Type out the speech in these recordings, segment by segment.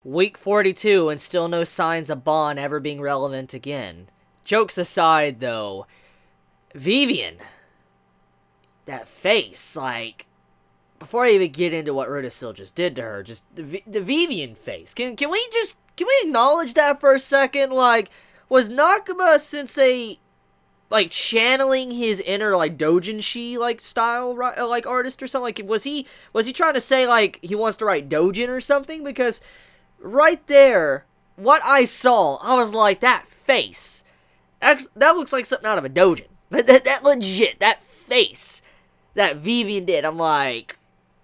Week 42 and still no signs of Bon ever being relevant again. Jokes aside, though, Vivian, that face, like, before I even get into what Rudisill just did to her, just the Vivian face. Can we acknowledge that for a second? Like, was Nakaba Sensei, like, channeling his inner, like, doujinshi, like, style, like, artist or something? Like, was he trying to say, like, he wants to write doujin or something? Because right there, what I saw, I was like, that face, that looks like something out of a doujin. That legit, that face that Vivian did, I'm like,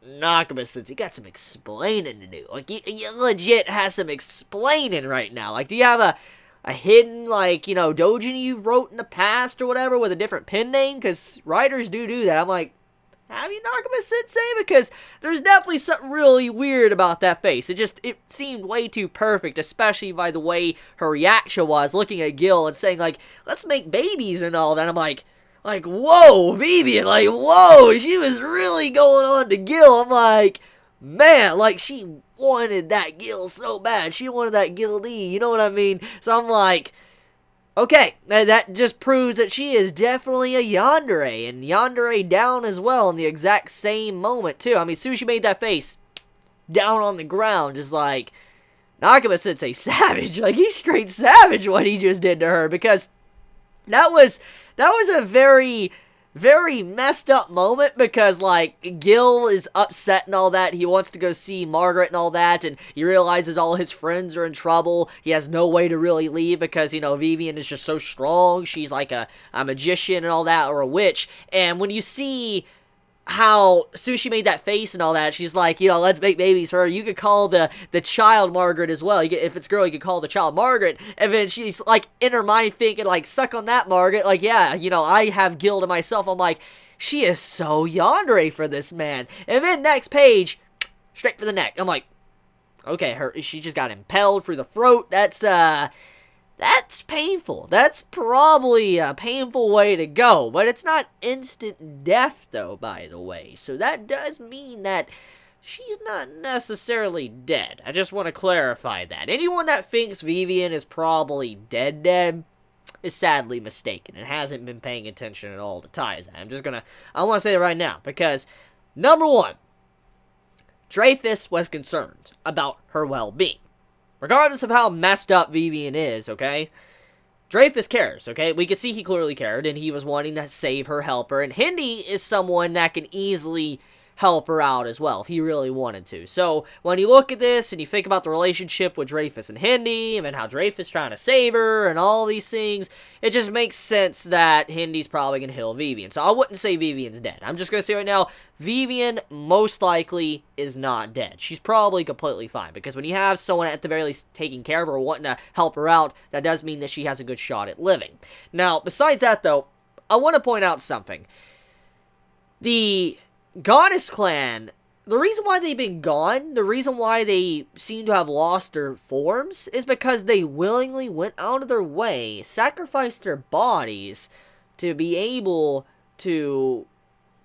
Nakaba Sensei, you got some explaining to do. Like, you legit has some explaining right now. Like, do you have a hidden, like, you know, doujin you wrote in the past or whatever with a different pen name? Because writers do that. I'm like, have you, Nakaba Sensei? Because there's definitely something really weird about that face. It seemed way too perfect, especially by the way her reaction was, looking at Gil and saying, like, let's make babies and all that. I'm like, whoa, Vivian, like, whoa, she was really going on to Gil. I'm like, man, like, she wanted that Gil so bad. She wanted that Gil D, you know what I mean? So I'm like, okay, that just proves that she is definitely a yandere, and yandere down as well in the exact same moment, too. I mean, Sushi made that face down on the ground, just like, Nakaba Sensei savage. Like, he's straight savage what he just did to her, because that was a very, very messed up moment, because, like, Gil is upset and all that. He wants to go see Margaret and all that, and he realizes all his friends are in trouble. He has no way to really leave because, you know, Vivian is just so strong. She's like a magician and all that, or a witch. And when you see how Sushi made that face and all that, she's like, you know, let's make babies for her. You could call the child Margaret as well. If it's girl, you could call the child Margaret. And then she's, like, in her mind thinking, like, suck on that, Margaret. Like, yeah, you know, I have Gil to myself. I'm like, she is so yandere for this man. And then next page, straight for the neck. I'm like, okay, she just got impaled through the throat. That's painful. That's probably a painful way to go. But it's not instant death, though, by the way. So that does mean that she's not necessarily dead. I just want to clarify that. Anyone that thinks Vivian is probably dead is sadly mistaken and hasn't been paying attention at all to Taizai. I want to say it right now. Because, number one, Dreyfus was concerned about her well-being. Regardless of how messed up Vivian is, okay? Dreyfus cares, okay? We could see he clearly cared, and he was wanting to save her, help her. And Hindi is someone that can easily help her out as well, if he really wanted to. So, when you look at this, and you think about the relationship with Dreyfus and Hindi, and how Dreyfus is trying to save her, and all these things, it just makes sense that Hindi's probably going to heal Vivian. So, I wouldn't say Vivian's dead. I'm just going to say right now, Vivian most likely is not dead. She's probably completely fine, because when you have someone at the very least taking care of her, or wanting to help her out, that does mean that she has a good shot at living. Now, besides that, though, I want to point out something. The Goddess Clan, the reason why they've been gone, the reason why they seem to have lost their forms, is because they willingly went out of their way, sacrificed their bodies to be able to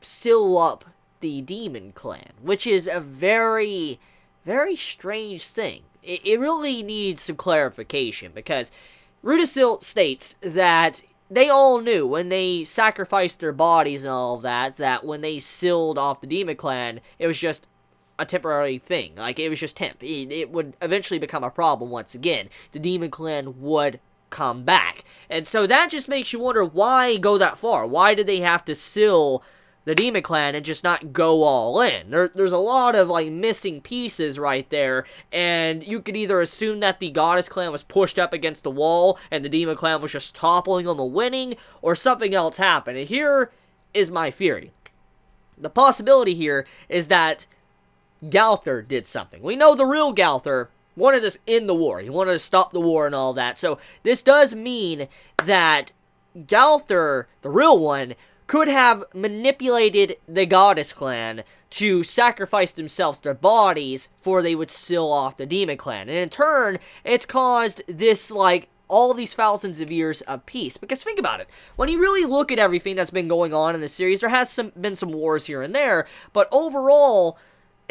seal up the Demon Clan, which is a very, very strange thing. It really needs some clarification, because Rudisill states that they all knew when they sacrificed their bodies and all of that, that when they sealed off the Demon Clan, it was just a temporary thing. Like, it was just temp. It would eventually become a problem once again. The Demon Clan would come back. And so that just makes you wonder, why go that far? Why did they have to seal the Demon Clan and just not go all in? There's a lot of, like, missing pieces right there, and you could either assume that the Goddess Clan was pushed up against the wall and the Demon Clan was just toppling them and winning, or something else happened. And here is my theory. The possibility here is that Galther did something. We know the real Galther wanted us in the war. He wanted to stop the war and all that. So this does mean that Galther, the real one, could have manipulated the Goddess Clan to sacrifice themselves, their bodies, for they would seal off the Demon Clan. And in turn, it's caused this, like, all these thousands of years of peace. Because think about it. When you really look at everything that's been going on in the series, there has been some wars here and there, but overall,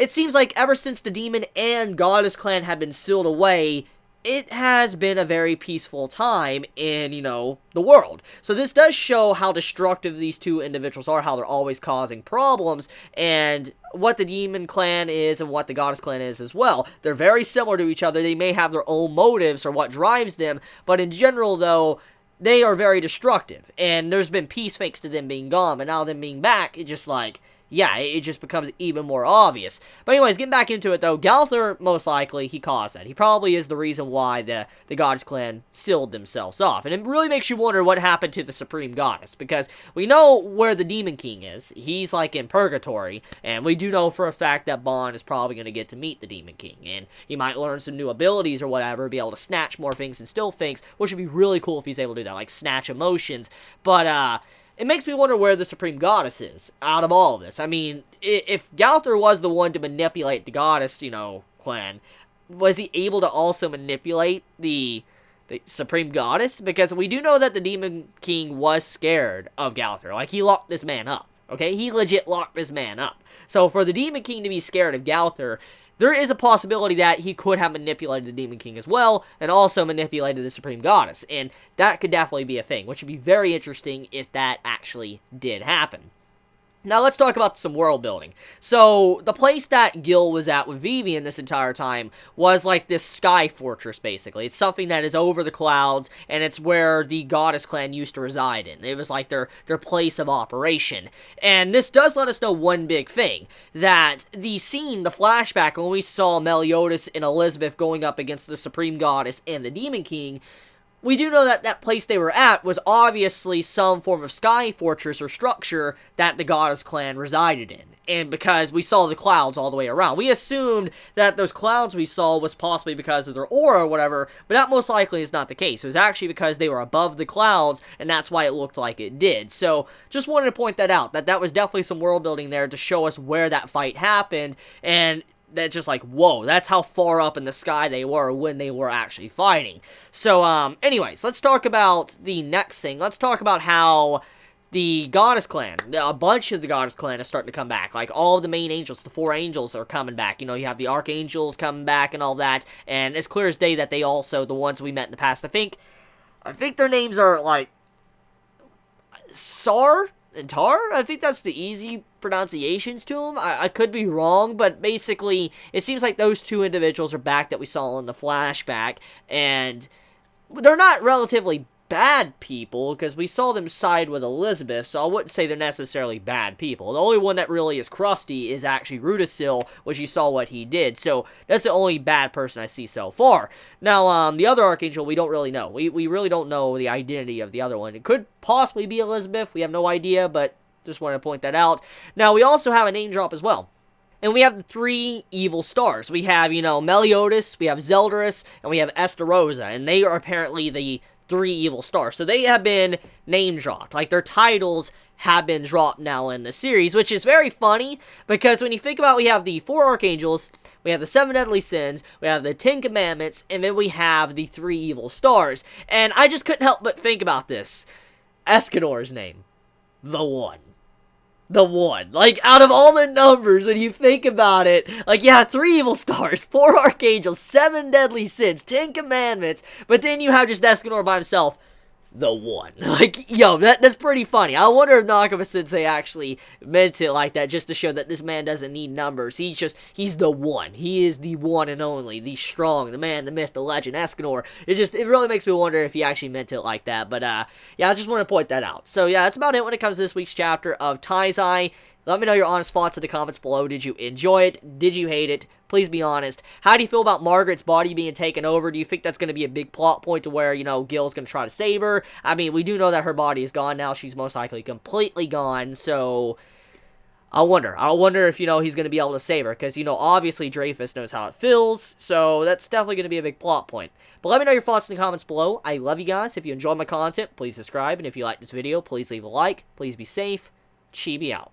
it seems like ever since the demon and goddess clan have been sealed away, it has been a very peaceful time in, the world. So this does show how destructive these two individuals are, how they're always causing problems, and what the demon clan is and what the goddess clan is as well. They're very similar to each other. They may have their own motives or what drives them, but in general, though, they are very destructive. And there's been peace thanks to them being gone, but now them being back, it just it just becomes even more obvious. But anyways, getting back into it though, Gowther, most likely, he caused that. He probably is the reason why the Goddess Clan sealed themselves off. And it really makes you wonder what happened to the Supreme Goddess, because we know where the Demon King is. He's in purgatory, and we do know for a fact that Bond is probably going to get to meet the Demon King, and he might learn some new abilities or whatever, be able to snatch more things and steal things, which would be really cool if he's able to do that, like snatch emotions. But, it makes me wonder where the Supreme Goddess is out of all of this. I mean, if Gowther was the one to manipulate the Goddess, clan, was he able to also manipulate the Supreme Goddess? Because we do know that the Demon King was scared of Gowther. He locked this man up, okay? He legit locked this man up. So for the Demon King to be scared of Gowther, there is a possibility that he could have manipulated the Demon King as well, and also manipulated the Supreme Goddess, and that could definitely be a thing, which would be very interesting if that actually did happen. Now, let's talk about some world building. So, the place that Gil was at with Vivian this entire time was this sky fortress, basically. It's something that is over the clouds, and it's where the Goddess Clan used to reside in. It was their place of operation. And this does let us know one big thing, that the scene, the flashback, when we saw Meliodas and Elizabeth going up against the Supreme Goddess and the Demon King, we do know that that place they were at was obviously some form of sky fortress or structure that the Goddess Clan resided in. And because we saw the clouds all the way around, we assumed that those clouds we saw was possibly because of their aura or whatever, but that most likely is not the case. It was actually because they were above the clouds, and that's why it looked like it did. So, just wanted to point that out, that was definitely some world building there to show us where that fight happened, and that's just whoa, that's how far up in the sky they were when they were actually fighting. So, anyways, let's talk about the next thing. Let's talk about how the Goddess Clan, a bunch of the Goddess Clan is starting to come back. All of the main angels, the 4 angels are coming back. You have the Archangels coming back and all that, and it's clear as day that they also, the ones we met in the past, I think their names are, Sar and Tar? I think that's the easy pronunciations to them. I could be wrong, but basically, it seems like those 2 individuals are back that we saw in the flashback, and they're not relatively bad people, because we saw them side with Elizabeth, so I wouldn't say they're necessarily bad people. The only one that really is crusty is actually Rudisill, which you saw what he did, so that's the only bad person I see so far. Now, the other Archangel, we don't really know. We really don't know the identity of the other one. It could possibly be Elizabeth, we have no idea, but just wanted to point that out. Now, we also have a name drop as well. And we have the 3 evil stars. We have, Meliodas, we have Zeldris, and we have Estarossa, and they are apparently the 3 evil stars. So they have been name dropped. Their titles have been dropped now in the series, which is very funny, because when you think about, we have the 4 archangels, we have the 7 deadly sins, we have the 10 commandments, and then we have the 3 evil stars. And I just couldn't help but think about this. Escanor's name. The One. The One. Out of all the numbers, when you think about it, 3 evil stars, 4 archangels, 7 deadly sins, 10 commandments, but then you have just Escanor by himself. The One. That's pretty funny. I wonder if Nakaba-sensei actually meant it like that, just to show that this man doesn't need numbers. He's the One. He is the one and only, the strong, the man, the myth, the legend, Escanor. It really makes me wonder if he actually meant it like that, but, I just want to point that out. So, that's about it when it comes to this week's chapter of Taizai. Let me know your honest thoughts in the comments below. Did you enjoy it? Did you hate it? Please be honest. How do you feel about Margaret's body being taken over? Do you think that's going to be a big plot point to where, Gil's going to try to save her? I mean, we do know that her body is gone now. She's most likely completely gone, so I wonder. If, he's going to be able to save her, because, obviously Dreyfus knows how it feels, so that's definitely going to be a big plot point. But let me know your thoughts in the comments below. I love you guys. If you enjoy my content, please subscribe, and if you like this video, please leave a like. Please be safe. Chibi out.